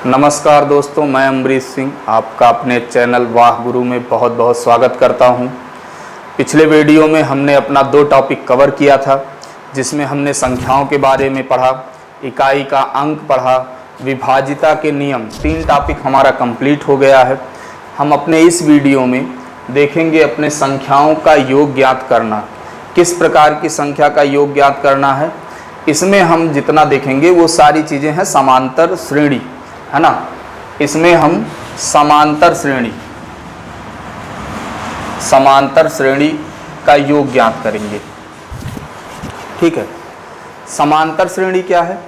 नमस्कार दोस्तों, मैं अमरीश सिंह आपका अपने चैनल वाह गुरु में बहुत बहुत स्वागत करता हूं। पिछले वीडियो में हमने अपना 2 टॉपिक कवर किया था, जिसमें हमने संख्याओं के बारे में पढ़ा, इकाई का अंक पढ़ा, विभाजिता के नियम। 3 टॉपिक हमारा कंप्लीट हो गया है। हम अपने इस वीडियो में देखेंगे अपने संख्याओं का योग ज्ञात करना, किस प्रकार की संख्या का योग ज्ञात करना है। इसमें हम जितना देखेंगे वो सारी चीज़ें हैं समांतर श्रेणी, है ना। इसमें हम समांतर श्रेणी का योग ज्ञात करेंगे। ठीक है, समांतर श्रेणी क्या है?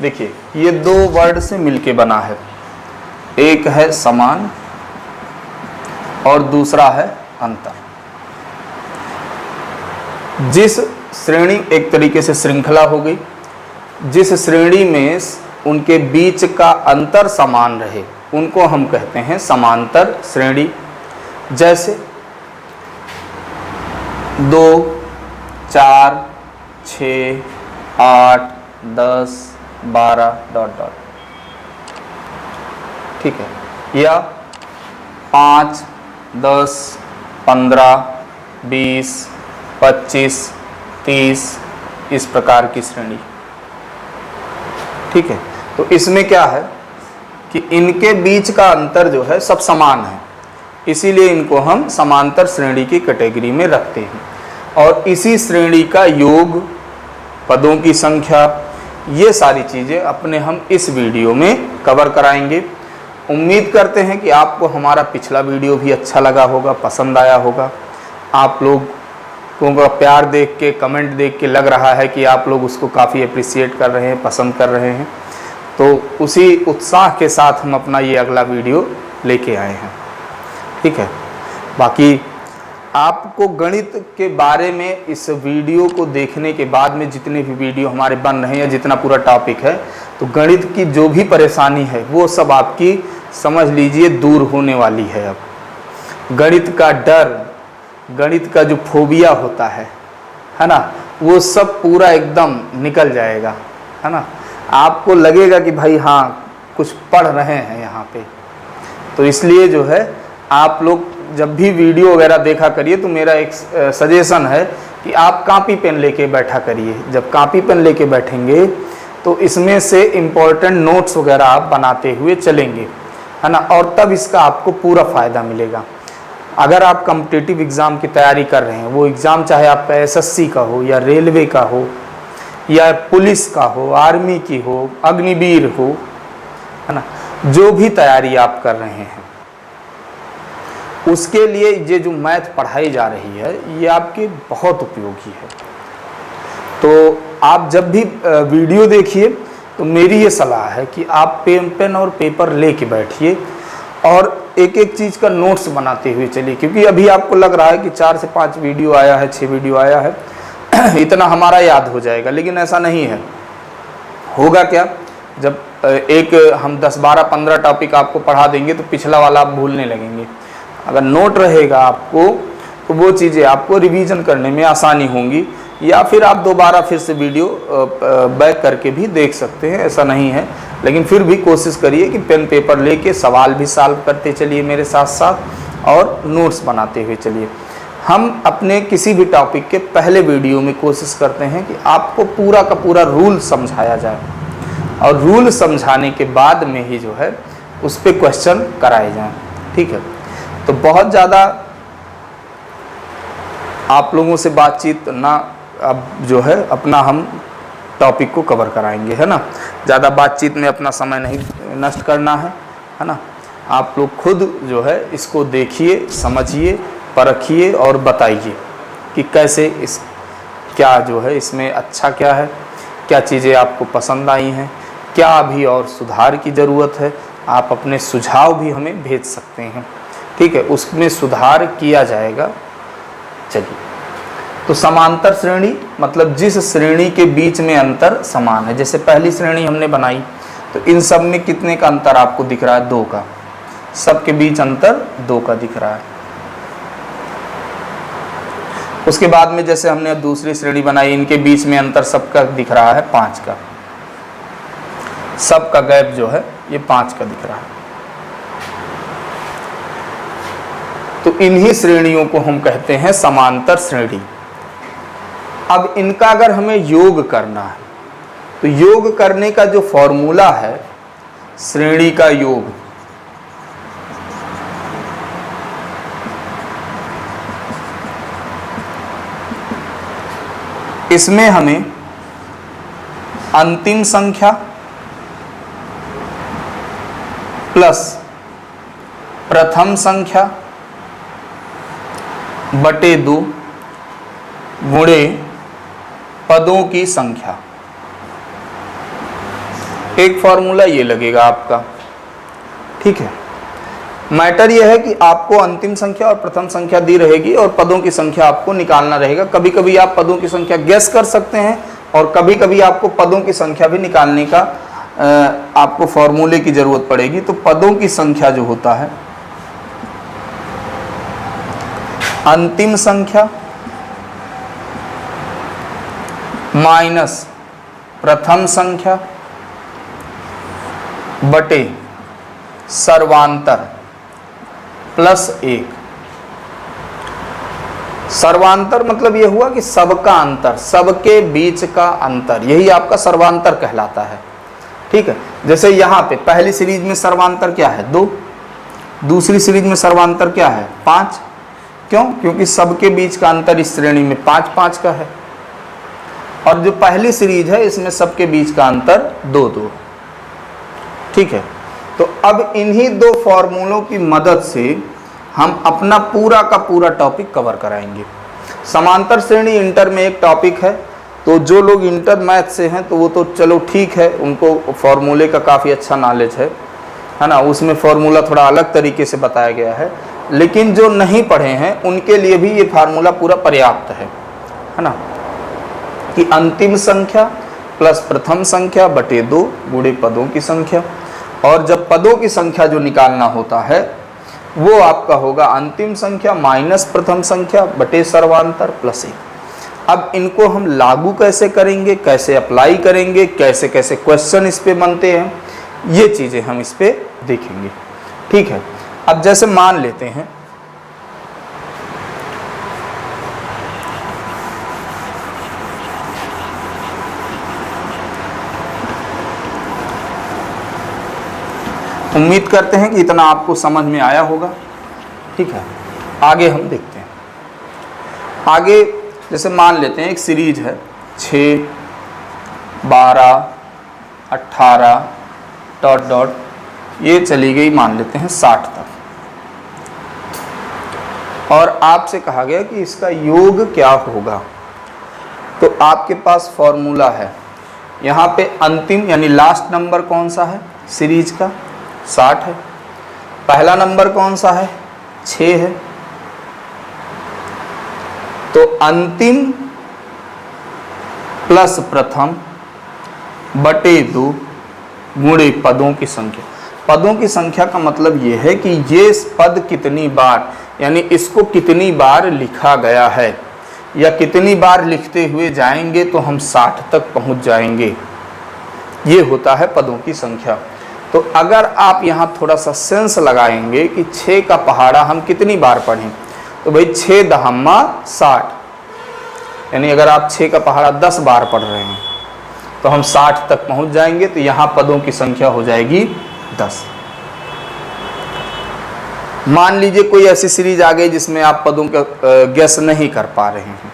देखिए, ये 2 वर्ड से मिलके बना है। एक है समान और दूसरा है अंतर। जिस श्रेणी, एक तरीके से श्रृंखला हो गई, जिस श्रेणी में उनके बीच का अंतर समान रहे उनको हम कहते हैं समांतर श्रेणी। जैसे 2, 4, 6, 8, 10, 12 ... ठीक है, या 5, 10, 15, 20, 25, 30 इस प्रकार की श्रेणी। ठीक है, तो इसमें क्या है कि इनके बीच का अंतर जो है सब समान है, इसीलिए इनको हम समांतर श्रेणी की कैटेगरी में रखते हैं। और इसी श्रेणी का योग, पदों की संख्या, ये सारी चीज़ें अपने हम इस वीडियो में कवर कराएंगे। उम्मीद करते हैं कि आपको हमारा पिछला वीडियो भी अच्छा लगा होगा, पसंद आया होगा। आप लोगों का प्यार देख के, कमेंट देख के लग रहा है कि आप लोग उसको काफ़ी अप्रिसिएट कर रहे हैं, पसंद कर रहे हैं। तो उसी उत्साह के साथ हम अपना ये अगला वीडियो लेके आए हैं। ठीक है, बाकी आपको गणित के बारे में इस वीडियो को देखने के बाद में जितने भी वीडियो हमारे बन रहे हैं, जितना पूरा टॉपिक है, तो गणित की जो भी परेशानी है वो सब आपकी समझ लीजिए दूर होने वाली है। अब गणित का डर, गणित का जो फोबिया होता है ना, वो सब पूरा एकदम निकल जाएगा, है ना। आपको लगेगा कि भाई हाँ, कुछ पढ़ रहे हैं यहाँ पे। तो इसलिए जो है, आप लोग जब भी वीडियो वगैरह देखा करिए तो मेरा एक सजेशन है कि आप कॉपी पेन लेके बैठा करिए। जब कॉपी पेन लेके बैठेंगे तो इसमें से इम्पोर्टेंट नोट्स वगैरह आप बनाते हुए चलेंगे, है ना, और तब इसका आपको पूरा फ़ायदा मिलेगा। अगर आप कॉम्पिटिटिव एग्ज़ाम की तैयारी कर रहे हैं, वो एग्ज़ाम चाहे आपका एसएससी का हो या रेलवे का हो या पुलिस का हो, आर्मी की हो, अग्निवीर हो, है ना, जो भी तैयारी आप कर रहे हैं, उसके लिए ये जो मैथ पढ़ाई जा रही है ये आपके बहुत उपयोगी है। तो आप जब भी वीडियो देखिए तो मेरी ये सलाह है कि आप पेन और पेपर लेके बैठिए और एक एक चीज़ का नोट्स बनाते हुए चलिए। क्योंकि अभी आपको लग रहा है कि 4 से 5 वीडियो आया है, 6 वीडियो आया है, इतना हमारा याद हो जाएगा, लेकिन ऐसा नहीं है। होगा क्या, जब एक हम 10, 12, 15 टॉपिक आपको पढ़ा देंगे तो पिछला वाला आप भूलने लगेंगे। अगर नोट रहेगा आपको तो वो चीज़ें आपको रिवीजन करने में आसानी होंगी, या फिर आप दोबारा फिर से वीडियो बैक करके भी देख सकते हैं, ऐसा नहीं है। लेकिन फिर भी कोशिश करिए कि पेन पेपर लेके सवाल भी सॉल्व करते चलिए मेरे साथ साथ, और नोट्स बनाते हुए चलिए। हम अपने किसी भी टॉपिक के पहले वीडियो में कोशिश करते हैं कि आपको पूरा का पूरा रूल समझाया जाए, और रूल समझाने के बाद में ही जो है उस पर क्वेश्चन कराए जाएं। ठीक है, तो बहुत ज़्यादा आप लोगों से बातचीत ना, अब जो है अपना हम टॉपिक को कवर कराएंगे, है ना। ज़्यादा बातचीत में अपना समय नहीं नष्ट करना है ना। आप लोग खुद जो है इसको देखिए, समझिए, परखिए और बताइए कि कैसे इस क्या जो है इसमें अच्छा क्या है, क्या चीज़ें आपको पसंद आई हैं, क्या अभी और सुधार की ज़रूरत है। आप अपने सुझाव भी हमें भेज सकते हैं, ठीक है, उसमें सुधार किया जाएगा। चलिए, तो समांतर श्रेणी मतलब जिस श्रेणी के बीच में अंतर समान है। जैसे पहली श्रेणी हमने बनाई तो इन सब में कितने का अंतर आपको दिख रहा है? 2 का। सबके बीच अंतर 2 का दिख रहा है। उसके बाद में जैसे हमने दूसरी श्रेणी बनाई, इनके बीच में अंतर सबका दिख रहा है 5 का। सबका गैप जो है ये 5 का दिख रहा है। तो इन्हीं श्रेणियों को हम कहते हैं समांतर श्रेणी। अब इनका अगर हमें योग करना है तो योग करने का जो फॉर्मूला है श्रेणी का योग, इसमें हमें अंतिम संख्या प्लस प्रथम संख्या बटे 2 गुणे पदों की संख्या, एक फॉर्मूला ये लगेगा आपका। ठीक है, मैटर यह है कि आपको अंतिम संख्या और प्रथम संख्या दी रहेगी और पदों की संख्या आपको निकालना रहेगा। कभी कभी आप पदों की संख्या गेस कर सकते हैं और कभी कभी आपको पदों की संख्या भी निकालने का आपको फॉर्मूले की जरूरत पड़ेगी। तो पदों की संख्या जो होता है अंतिम संख्या माइनस प्रथम संख्या बटे सर्वांतर प्लस 1। सर्वांतर मतलब यह हुआ कि सबका अंतर, सबके बीच का अंतर, यही आपका सर्वांतर कहलाता है। ठीक है, जैसे यहां पे पहली सीरीज में सर्वांतर क्या है 2, दूसरी सीरीज में सर्वांतर क्या है 5। क्यों? क्योंकि सबके बीच का अंतर इस श्रेणी में 5-5 का है और जो पहली सीरीज है इसमें सबके बीच का अंतर 2-2। ठीक है, तो अब इन्हीं दो फॉर्मूलों की मदद से हम अपना पूरा का पूरा टॉपिक कवर कराएंगे। समांतर श्रेणी इंटर में एक टॉपिक है, तो जो लोग इंटर मैथ से हैं तो वो तो चलो ठीक है, उनको फॉर्मूले का काफ़ी अच्छा नॉलेज है ना, उसमें फॉर्मूला थोड़ा अलग तरीके से बताया गया है। लेकिन जो नहीं पढ़े हैं उनके लिए भी ये फार्मूला पूरा पर्याप्त है ना, कि अंतिम संख्या प्लस प्रथम संख्या बटे 2 गुणे पदों की संख्या। और जब पदों की संख्या जो निकालना होता है वो आपका होगा अंतिम संख्या माइनस प्रथम संख्या बटे सर्वांतर प्लस 1। अब इनको हम लागू कैसे करेंगे, कैसे अप्लाई करेंगे, कैसे कैसे क्वेश्चन इस पे बनते हैं, ये चीज़ें हम इस पे देखेंगे। ठीक है, अब जैसे मान लेते हैं उम्मीद करते हैं कि इतना आपको समझ में आया होगा। ठीक है, आगे हम देखते हैं। आगे जैसे मान लेते हैं एक सीरीज है 6, 12, 18 डॉट डॉट, ये चली गई मान लेते हैं 60 तक, और आपसे कहा गया कि इसका योग क्या होगा। तो आपके पास फॉर्मूला है, यहाँ पे अंतिम यानी लास्ट नंबर कौन सा है सीरीज का 60 है, पहला नंबर कौन सा है 6 है। तो अंतिम प्लस प्रथम बटे 2 गुणे पदों की संख्या। पदों की संख्या का मतलब यह है कि ये पद कितनी बार, यानी इसको कितनी बार लिखा गया है या कितनी बार लिखते हुए जाएंगे तो हम 60 तक पहुंच जाएंगे, ये होता है पदों की संख्या। तो अगर आप यहाँ थोड़ा सा सेंस लगाएंगे कि 6 का पहाड़ा हम कितनी बार पढ़ें, तो भाई 6 दहम्मा 60, यानी अगर आप 6 का पहाड़ा 10 बार पढ़ रहे हैं तो हम 60 तक पहुंच जाएंगे। तो यहाँ पदों की संख्या हो जाएगी 10। मान लीजिए कोई ऐसी सीरीज आ गई जिसमें आप पदों का गेस नहीं कर पा रहे हैं,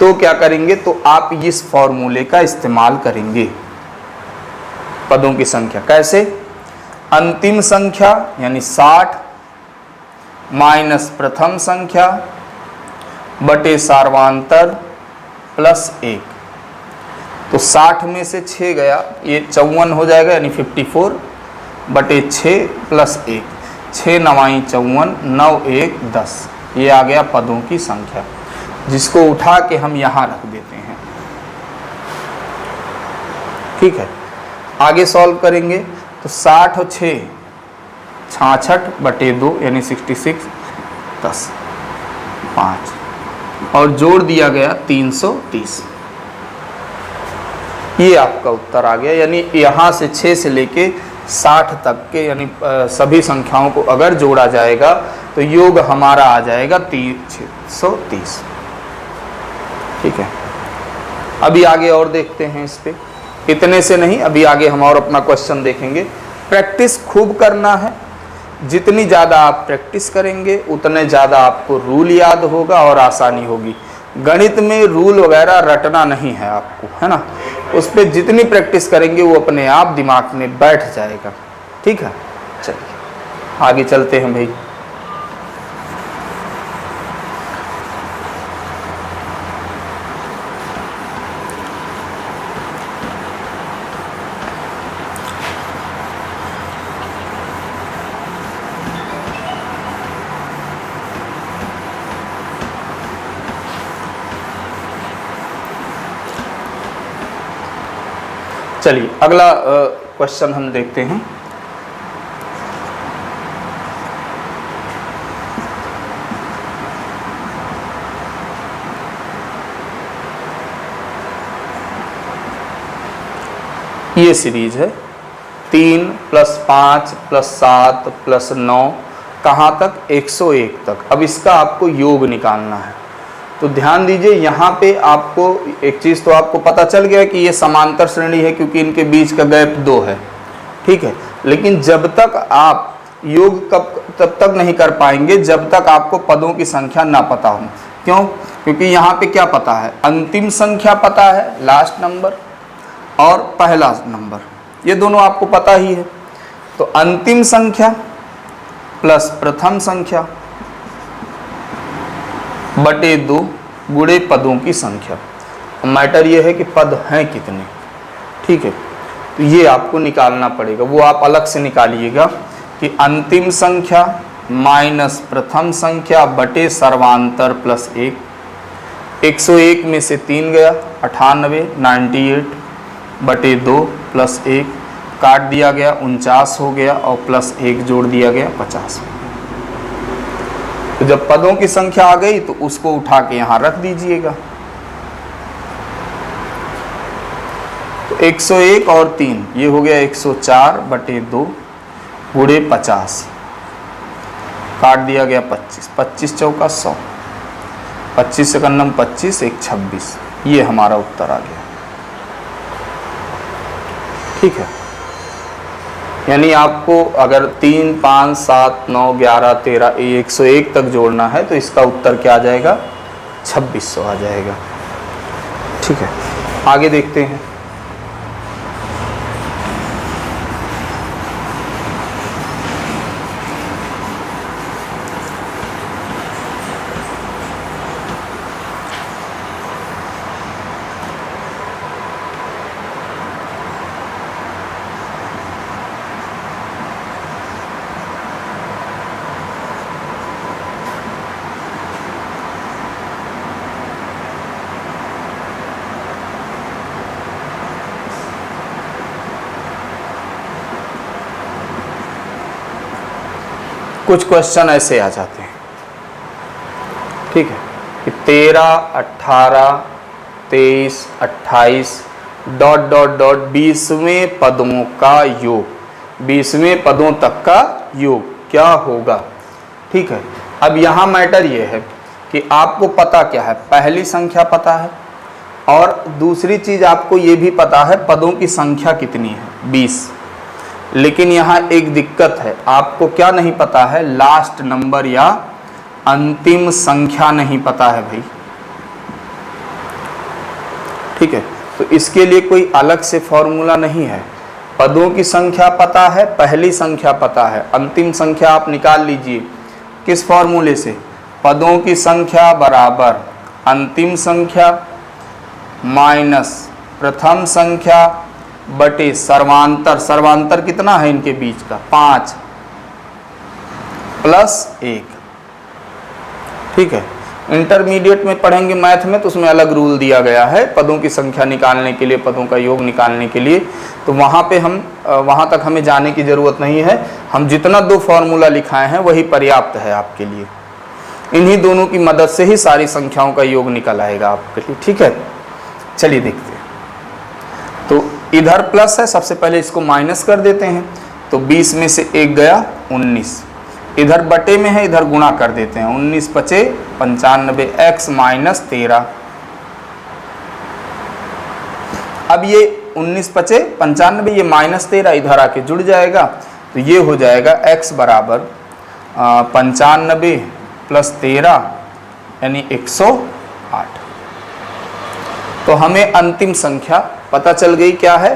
तो क्या करेंगे, तो आप इस फॉर्मूले का इस्तेमाल करेंगे। पदों की संख्या कैसे, अंतिम संख्या यानी 60 माइनस प्रथम संख्या बटे सर्वांतर प्लस 1। तो 60 में से 6 गया, ये 54 हो जाएगा, यानी 54 बटे 6 प्लस 1, 6 9 54, 9 1 10, ये आ गया पदों की संख्या, जिसको उठा के हम यहाँ रख देते हैं। ठीक है, आगे सॉल्व करेंगे तो 60 और 6 66 बटे 2 यानी 66, 10 5 और जोड़ दिया गया 330। ये आपका उत्तर आ गया, यानी यहाँ से 6 से लेके 60 तक के यानी सभी संख्याओं को अगर जोड़ा जाएगा तो योग हमारा आ जाएगा 630। ठीक है, अभी आगे और देखते हैं इस पे। इतने से नहीं, अभी आगे हम और अपना क्वेश्चन देखेंगे। प्रैक्टिस खूब करना है, जितनी ज़्यादा आप प्रैक्टिस करेंगे उतने ज़्यादा आपको रूल याद होगा और आसानी होगी। गणित में रूल वगैरह रटना नहीं है आपको, है ना, उस पर जितनी प्रैक्टिस करेंगे वो अपने आप दिमाग में बैठ जाएगा। ठीक है, चलिए आगे चलते हैं भाई। चलिए अगला क्वेश्चन हम देखते हैं। ये सीरीज है 3 + 5 + 7 + 9 कहाँ तक, 101 तक। अब इसका आपको योग निकालना है। तो ध्यान दीजिए, यहाँ पे आपको एक चीज़ तो आपको पता चल गया कि ये समांतर श्रेणी है क्योंकि इनके बीच का गैप 2 है। ठीक है, लेकिन जब तक आप योग तब तक नहीं कर पाएंगे जब तक आपको पदों की संख्या ना पता हो। क्यों? क्योंकि यहाँ पे क्या पता है, अंतिम संख्या पता है, लास्ट नंबर, और पहला नंबर, ये दोनों आपको पता ही है। तो अंतिम संख्या प्लस प्रथम संख्या बटे 2 गुणे पदों की संख्या। मैटर ये है कि पद हैं कितने। ठीक है, तो ये आपको निकालना पड़ेगा, वो आप अलग से निकालिएगा कि अंतिम संख्या माइनस प्रथम संख्या बटे सर्वांतर प्लस 1। 101 में से 3 गया 98, 98 बटे 2 प्लस 1 काट दिया गया 49 हो गया और प्लस 1 जोड़ दिया गया 50। तो जब पदों की संख्या आ गई तो उसको उठा के यहाँ रख दीजिएगा। तो 101 और 3 ये हो गया 104 बटे 2 गुणे 50, काट दिया गया 25, 25 चौका 100, 25 से कन्नम 25, 1 26, ये हमारा उत्तर आ गया। ठीक है, यानी आपको अगर 3, 5, 7, 9, 11, 13, 101 तक जोड़ना है तो इसका उत्तर क्या आ जाएगा, 2600 आ जाएगा। ठीक है, आगे देखते हैं। कुछ क्वेश्चन ऐसे आ जाते हैं। ठीक है, कि 13, 18, 23, 28 ... 20वें पदों का योग, 20वें पदों तक का योग क्या होगा। ठीक है, अब यहाँ मैटर ये है कि आपको पता क्या है, पहली संख्या पता है और दूसरी चीज आपको ये भी पता है पदों की संख्या कितनी है, 20। लेकिन यहाँ एक दिक्कत है, आपको क्या नहीं पता है, लास्ट नंबर या अंतिम संख्या नहीं पता है भाई। ठीक है, तो इसके लिए कोई अलग से फॉर्मूला नहीं है। पदों की संख्या पता है, पहली संख्या पता है, अंतिम संख्या आप निकाल लीजिए। किस फॉर्मूले से, पदों की संख्या बराबर अंतिम संख्या माइनस प्रथम संख्या बटे सर्वांतर, सर्वांतर कितना है इनके बीच का, 5 प्लस 1। ठीक है, इंटरमीडिएट में पढ़ेंगे मैथ में तो उसमें अलग रूल दिया गया है पदों की संख्या निकालने के लिए, पदों का योग निकालने के लिए। तो वहाँ पे हम वहाँ तक हमें जाने की ज़रूरत नहीं है। हम जितना 2 फॉर्मूला लिखाए हैं वही पर्याप्त है आपके लिए। इन्हीं दोनों की मदद से ही सारी संख्याओं का योग निकल आएगा आपके लिए। ठीक है, चलिए देखते हैं। तो इधर प्लस है, सबसे पहले इसको माइनस कर देते हैं। तो 20 में से 1 गया 19, इधर बटे में है, इधर गुणा कर देते हैं, 19 पचे 95, x माइनस 13। अब ये 19 पचे 95, ये माइनस 13 इधर आके जुड़ जाएगा, तो ये हो जाएगा x बराबर 95 प्लस 13 यानी 108। तो हमें अंतिम संख्या पता चल गई, क्या है?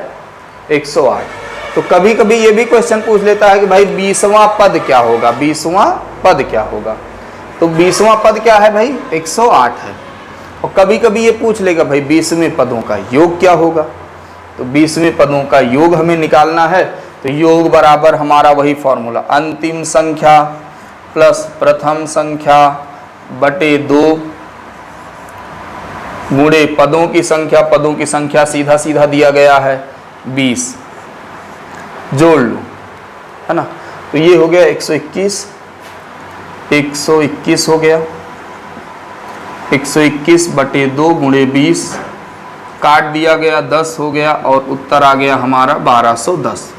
108। तो कभी कभी ये भी क्वेश्चन पूछ लेता है कि भाई 20वां पद क्या होगा, 20वां पद क्या होगा। तो 20वां पद क्या है भाई? 108 है। और कभी कभी ये पूछ लेगा भाई 20वें पदों का योग क्या होगा। तो 20वें पदों का योग हमें निकालना है, तो योग बराबर हमारा वही फॉर्मूला, अंतिम संख्या प्लस प्रथम संख्या बटे 2 गुणे पदों की संख्या, पदों की संख्या सीधा सीधा दिया गया है 20, जोड़ लो, है ना। तो ये हो गया 121, 121 हो गया, 121 बटे 2 गुणे 20, काट दिया गया 10 हो गया, और उत्तर आ गया हमारा 1210।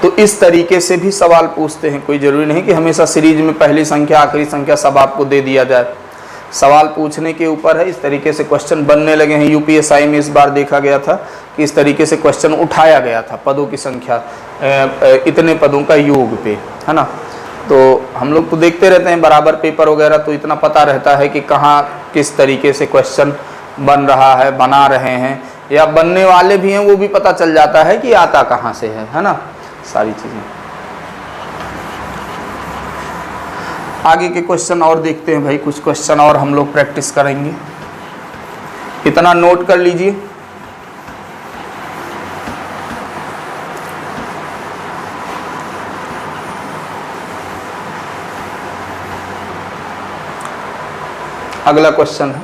तो इस तरीके से भी सवाल पूछते हैं, कोई जरूरी नहीं कि हमेशा सीरीज में पहली संख्या आखिरी संख्या सब आपको दे दिया जाए। सवाल पूछने के ऊपर है, इस तरीके से क्वेश्चन बनने लगे हैं। यूपीएसआई में इस बार देखा गया था कि इस तरीके से क्वेश्चन उठाया गया था, पदों की संख्या इतने पदों का योग पे, है ना। तो हम लोग तो देखते रहते हैं बराबर पेपर वगैरह, तो इतना पता रहता है कि कहाँ किस तरीके से क्वेश्चन बन रहा है, बना रहे हैं, या बनने वाले भी हैं, वो भी पता चल जाता है कि आता कहाँ से है ना, सारी चीज़ें। आगे के क्वेश्चन और देखते हैं भाई, कुछ क्वेश्चन और हम लोग प्रैक्टिस करेंगे, इतना नोट कर लीजिए। अगला क्वेश्चन है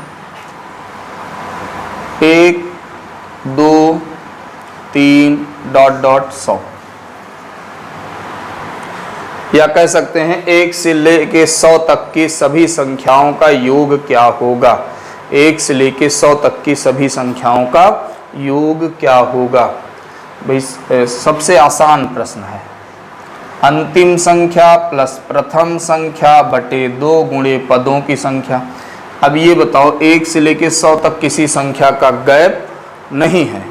1 2 3 डॉट डॉट 100, या कह सकते हैं 1 से लेके 100 तक की सभी संख्याओं का योग क्या होगा। 1 से लेके 100 तक की सभी संख्याओं का योग क्या होगा। भाई सबसे आसान प्रश्न है, अंतिम संख्या प्लस प्रथम संख्या बटे 2 गुणे पदों की संख्या। अब ये बताओ 1 से लेके 100 तक किसी संख्या का गैप नहीं है,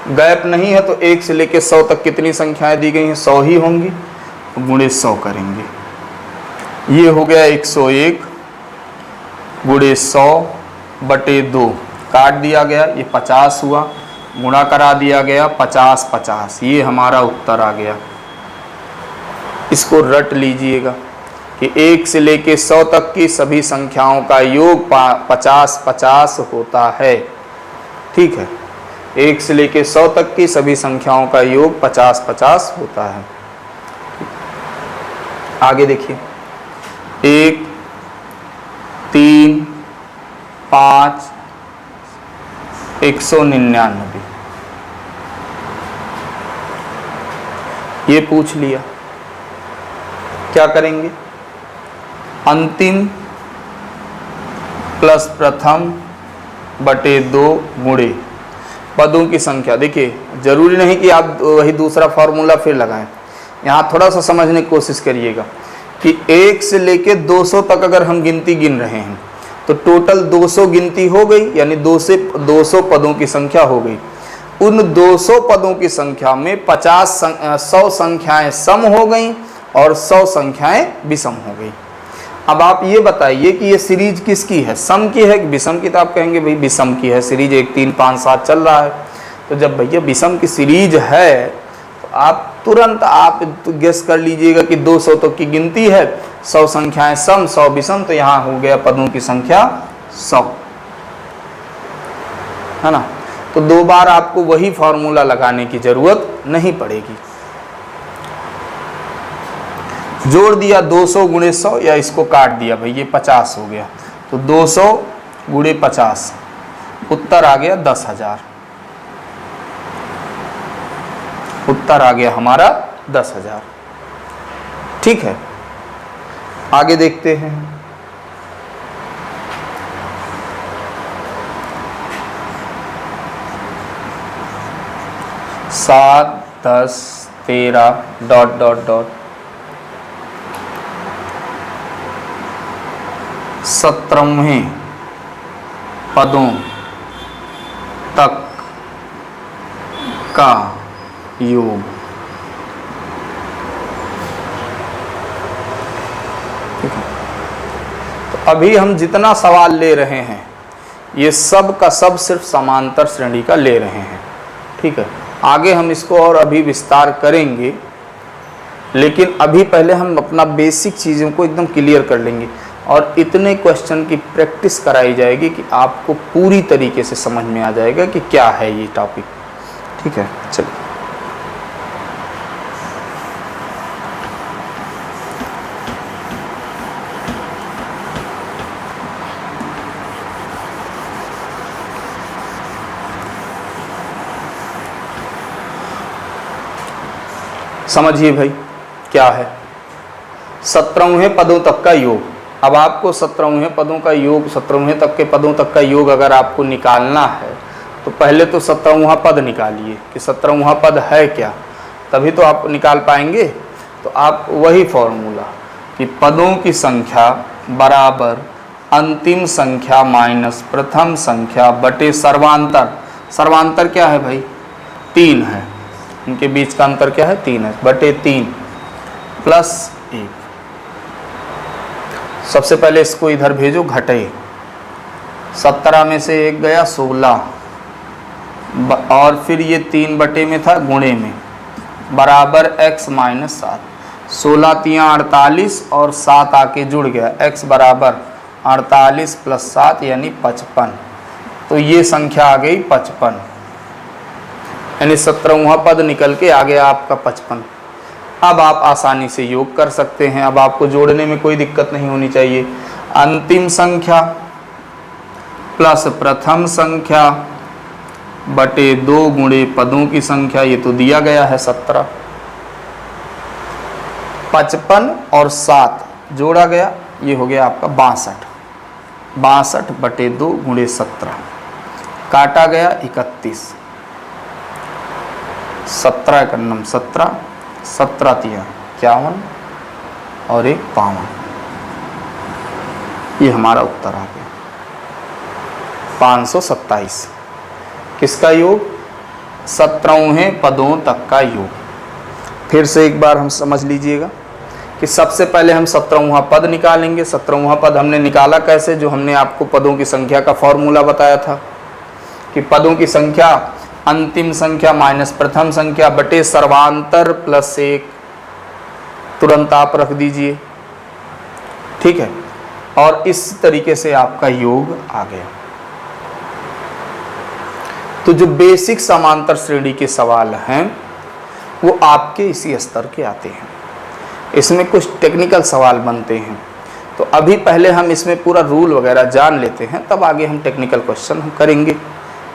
गैप नहीं है, तो 1 से लेके 100 तक कितनी संख्याएं दी गई हैं? 100 ही होंगी, गुणे 100 करेंगे। ये हो गया 101 गुणे 100 बटे 2, काट दिया गया, ये 50 हुआ, गुणा करा दिया गया 50 50, ये हमारा उत्तर आ गया। इसको रट लीजिएगा कि 1 से लेके 100 तक की सभी संख्याओं का योग 50 50 होता है। ठीक है, 1 से लेके 100 तक की सभी संख्याओं का योग 50 50 होता है। आगे देखिए 1 3 5 199, ये पूछ लिया, क्या करेंगे? अंतिम प्लस प्रथम बटे 2 गुणे पदों की संख्या। देखिए जरूरी नहीं कि आप वही दूसरा फॉर्मूला फिर लगाएं, यहाँ थोड़ा सा समझने की कोशिश करिएगा कि 1 से लेके 200 तक अगर हम गिनती गिन रहे हैं तो टोटल 200 गिनती हो गई, यानी 200 पदों की संख्या हो गई। उन 200 पदों की संख्या में 100 संख्याएं सम हो गई और 100 संख्याएं विषम हो गई। अब आप ये बताइए कि ये सीरीज किसकी है, सम की है कि विषम की? तो आप कहेंगे भाई विषम की है, सीरीज 1 3 5 7 चल रहा है। तो जब भैया विषम की सीरीज है तो आप तुरंत आप गेस कर लीजिएगा कि 200 तक की गिनती है, 100 संख्याएं सम 100 विषम, तो यहाँ हो गया पदों की संख्या 100, है ना। तो 2 बार आपको वही फॉर्मूला लगाने की जरूरत नहीं पड़ेगी। जोड़ दिया 200 गुणे 100, या इसको काट दिया भाई, ये 50 हो गया, तो 200 गुणे 50, उत्तर आ गया 10,000। उत्तर आ गया हमारा 10,000। ठीक है, आगे देखते हैं। 7, 10, 13 डॉट डॉट डॉट 17वें पदों तक का योग। ठीक है, तो अभी हम जितना सवाल ले रहे हैं ये सब का सब सिर्फ समांतर श्रेणी का ले रहे हैं। ठीक है, आगे हम इसको और अभी विस्तार करेंगे, लेकिन अभी पहले हम अपना बेसिक चीज़ों को एकदम क्लियर कर लेंगे और इतने क्वेश्चन की प्रैक्टिस कराई जाएगी कि आपको पूरी तरीके से समझ में आ जाएगा कि क्या है ये टॉपिक। ठीक है, चलिए समझिए भाई क्या है 17वें पदों तक का योग। अब आपको 17वें पदों का योग, 17वें तक के पदों तक का योग अगर आपको निकालना है तो पहले तो 17वां पद निकालिए कि 17वां पद है क्या, तभी तो आप निकाल पाएंगे। तो आप वही फॉर्मूला कि पदों की संख्या बराबर अंतिम संख्या माइनस प्रथम संख्या बटे सर्वांतर। सर्वांतर क्या है भाई? 3 है, इनके बीच का अंतर क्या है? 3 है, बटे 3 प्लस 1। सबसे पहले इसको इधर भेजो, घटे 17 में से 1 गया 16 और फिर ये 3 बटे में था गुणे में बराबर x माइनस 7। 16 तियाँ 48 और 7 आके जुड़ गया, x बराबर 48 प्लस 7 यानी 55। तो ये संख्या आ गई 55, यानी 17वां पद निकल के आ गया आपका 55। अब आप आसानी से योग कर सकते हैं। अब आपको जोड़ने में कोई दिक्कत नहीं होनी चाहिए। अंतिम संख्या प्लस प्रथम संख्या बटे 2 गुणे पदों की संख्या, ये तो दिया गया है 17। 55 और 7 जोड़ा गया, ये हो गया आपका 62। 62 बटे 2 गुणे 17 काटा गया 31। 17 एकन्नम 17, 17 तिया 51 और 1 52। ये हमारा उत्तर आ गया 527। किसका योग? 17वें पदों तक का योग। फिर से एक बार हम समझ लीजिएगा कि सबसे पहले हम 17वां पद निकालेंगे। 17वां पद हमने निकाला कैसे? जो हमने आपको पदों की संख्या का फॉर्मूला बताया था कि पदों की संख्या अंतिम संख्या माइनस प्रथम संख्या बटे सर्वांतर प्लस 1। तुरंत आप रख दीजिए। ठीक है, और इस तरीके से आपका योग आ गया। तो जो बेसिक समांतर श्रेणी के सवाल हैं वो आपके इसी स्तर के आते हैं। इसमें कुछ टेक्निकल सवाल बनते हैं, तो अभी पहले हम इसमें पूरा रूल वगैरह जान लेते हैं, तब आगे हम टेक्निकल क्वेश्चन हम करेंगे।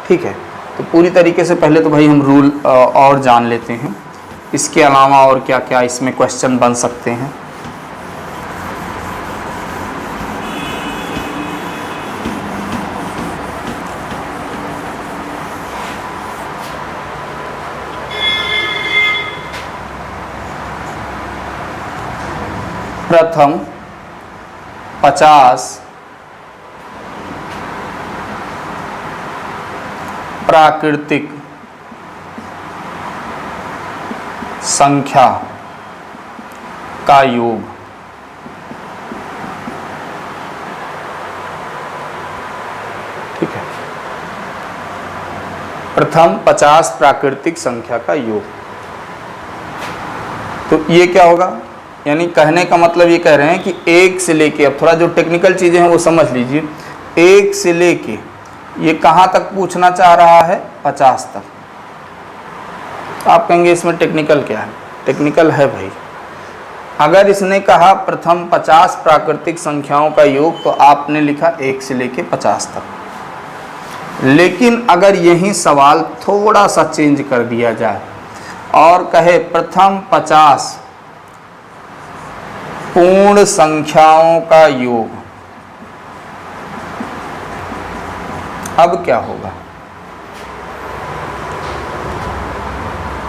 ठीक है, तो पूरी तरीके से पहले तो भाई हम रूल और जान लेते हैं। इसके अलावा और क्या क्या इसमें क्वेश्चन बन सकते हैं। प्रथम 50 प्राकृतिक संख्या का योग। ठीक है, प्रथम 50 प्राकृतिक संख्या का योग। तो ये क्या होगा? यानी कहने का मतलब ये कह रहे हैं कि 1 से लेके, अब थोड़ा जो टेक्निकल चीज़ें हैं वो समझ लीजिए। 1 से लेके ये कहाँ तक पूछना चाह रहा है? 50 तक। आप कहेंगे इसमें टेक्निकल क्या है? टेक्निकल है भाई। अगर इसने कहा प्रथम 50 प्राकृतिक संख्याओं का योग, तो आपने लिखा 1 से लेके 50 तक। लेकिन अगर यही सवाल थोड़ा सा चेंज कर दिया जाए और कहे प्रथम 50 पूर्ण संख्याओं का योग, अब क्या होगा?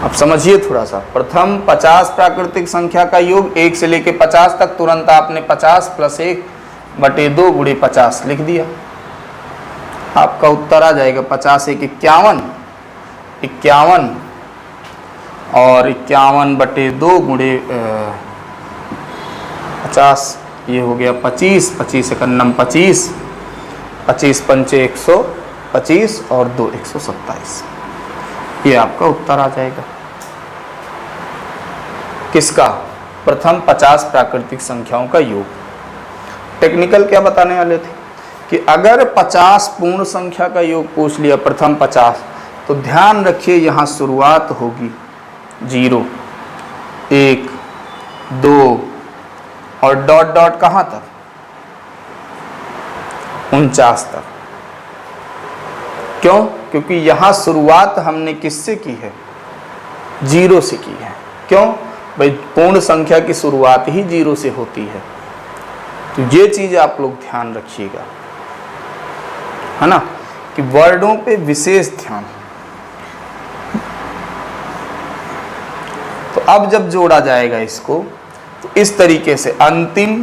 अब समझिए थोड़ा सा, प्रथम 50 प्राकृतिक संख्या का योग 1 से लेके 50 तक, तुरंत आपने 50 + 1/2 × 50 लिख दिया, आपका उत्तर आ जाएगा 50 × 1 = 51, 51 और 51/2 × 50, ये हो गया 25, 25 × 9 = 25, 25 × 5 = 125 और 2 = 127। ये आपका उत्तर आ जाएगा किसका? प्रथम 50 प्राकृतिक संख्याओं का योग। टेक्निकल क्या बताने वाले थे कि अगर 50 पूर्ण संख्या का योग पूछ लिया, प्रथम 50, तो ध्यान रखिए यहाँ शुरुआत होगी 0, 1, 2 और डॉट डॉट कहाँ तक? 49 तक। क्यों? क्योंकि यहाँ शुरुआत हमने किससे की है? 0 से की है। क्यों भाई? पूर्ण संख्या की शुरुआत ही 0 से होती है। तो ये चीज आप लोग ध्यान रखिएगा, है ना, कि वर्डों पे विशेष ध्यान। तो अब जब जोड़ा जाएगा इसको, तो इस तरीके से अंतिम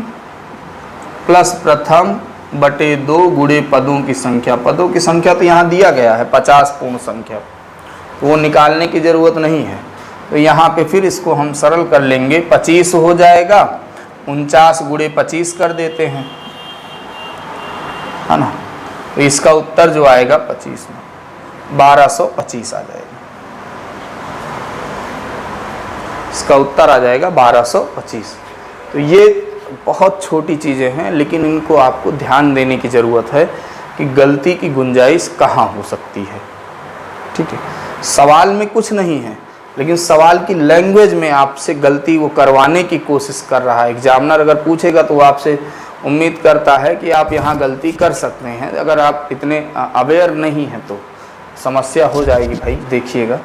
प्लस प्रथम बटे 2 गुणे पदों की संख्या। पदों की संख्या तो यहाँ दिया गया है 50 पूर्ण संख्या, वो निकालने की जरूरत नहीं है। तो यहाँ पे फिर इसको हम सरल कर लेंगे, 25 हो जाएगा, 49 × 25 कर देते हैं, है ना। तो इसका उत्तर जो आएगा 25 में 1225 आ जाएगा। इसका उत्तर आ जाएगा 1225। तो ये बहुत छोटी चीज़ें हैं, लेकिन इनको आपको ध्यान देने की ज़रूरत है कि गलती की गुंजाइश कहाँ हो सकती है। ठीक है, सवाल में कुछ नहीं है, लेकिन सवाल की लैंग्वेज में आपसे गलती वो करवाने की कोशिश कर रहा है। एग्जामिनर अगर पूछेगा तो वो आपसे उम्मीद करता है कि आप यहाँ गलती कर सकते हैं। अगर आप इतने अवेयर नहीं हैं तो समस्या हो जाएगी भाई, देखिएगा।